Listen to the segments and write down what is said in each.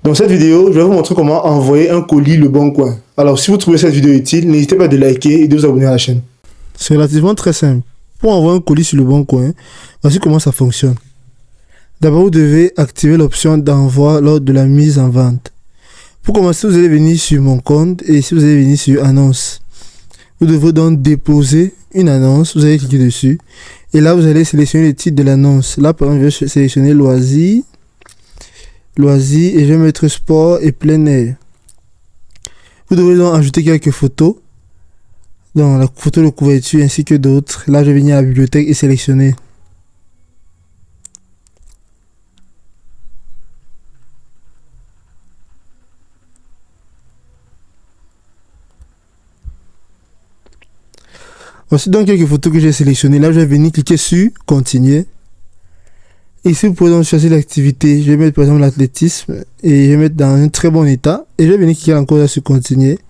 Dans cette vidéo, je vais vous montrer comment envoyer un colis Le Bon Coin. Alors, si vous trouvez cette vidéo utile, n'hésitez pas à liker et de vous abonner à la chaîne. C'est relativement très simple. Pour envoyer un colis sur Le Bon Coin, voici comment ça fonctionne. D'abord, vous devez activer l'option d'envoi lors de la mise en vente. Pour commencer, vous allez venir sur mon compte et si vous allez venir sur annonce, vous devrez donc déposer une annonce. Vous allez cliquer dessus et là, vous allez sélectionner le titre de l'annonce. Là, par exemple, je vais sélectionner loisirs et je vais mettre sport et plein air. Vous devrez donc ajouter quelques photos, dans la photo de couverture ainsi que d'autres. Là, je vais venir à la bibliothèque et sélectionner. Voici donc quelques photos que j'ai sélectionnées. Là, je vais venir cliquer sur continuer. Ici, vous pouvez donc choisir l'activité. Je vais mettre par exemple l'athlétisme et je vais mettre dans un très bon état. Et je vais venir cliquer encore là sur continuer.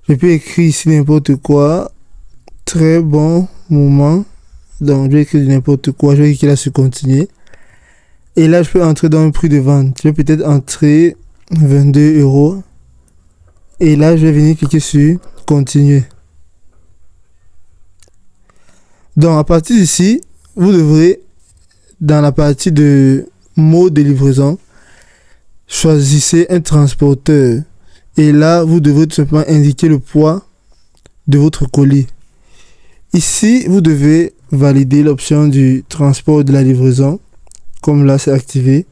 Je peux écrire ici n'importe quoi. Très bon moment. Donc, je vais écrire n'importe quoi. Je vais cliquer là sur continuer. Et là, je peux entrer dans un prix de vente. Je vais peut-être entrer 22 €. Et là, je vais venir cliquer sur continuer. Donc, à partir d'ici, vous devrez, dans la partie de mode de livraison, choisissez un transporteur. Et là, vous devrez tout simplement indiquer le poids de votre colis. Ici, vous devez valider l'option du transport de la livraison. Comme là, c'est activé.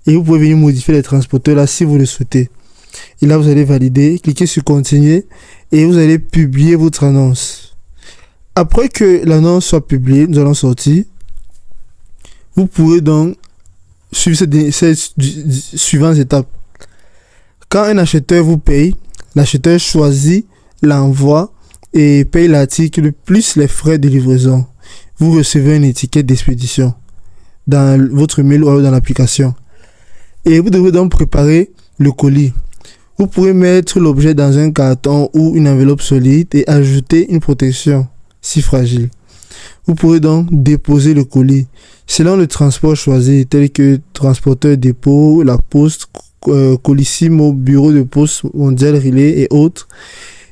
Et vous pouvez venir modifier les transporteurs là si vous le souhaitez. Et là, vous allez valider, cliquez sur continuer et vous allez publier votre annonce. Après que l'annonce soit publiée, nous allons sortir. Vous pourrez donc suivre ces suivantes étapes. Quand un acheteur vous paye, l'acheteur choisit l'envoi et paye l'article plus les frais de livraison. Vous recevez une étiquette d'expédition dans votre mail ou dans l'application. Et vous devrez donc préparer le colis. Vous pourrez mettre l'objet dans un carton ou une enveloppe solide et ajouter une protection si fragile. Vous pourrez donc déposer le colis selon le transport choisi, tel que transporteur dépôt, la poste, Colissimo, bureau de poste mondial relais et autres.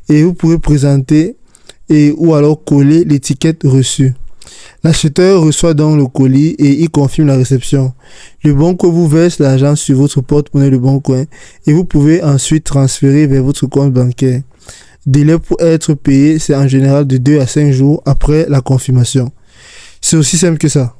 Et vous pourrez présenter ou alors coller l'étiquette reçue. L'acheteur reçoit donc le colis et il confirme la réception. Le Bon Coin vous verse l'argent sur votre porte-monnaie Le Bon Coin et vous pouvez ensuite transférer vers votre compte bancaire. Délai pour être payé, c'est en général de 2 à 5 jours après la confirmation. C'est aussi simple que ça.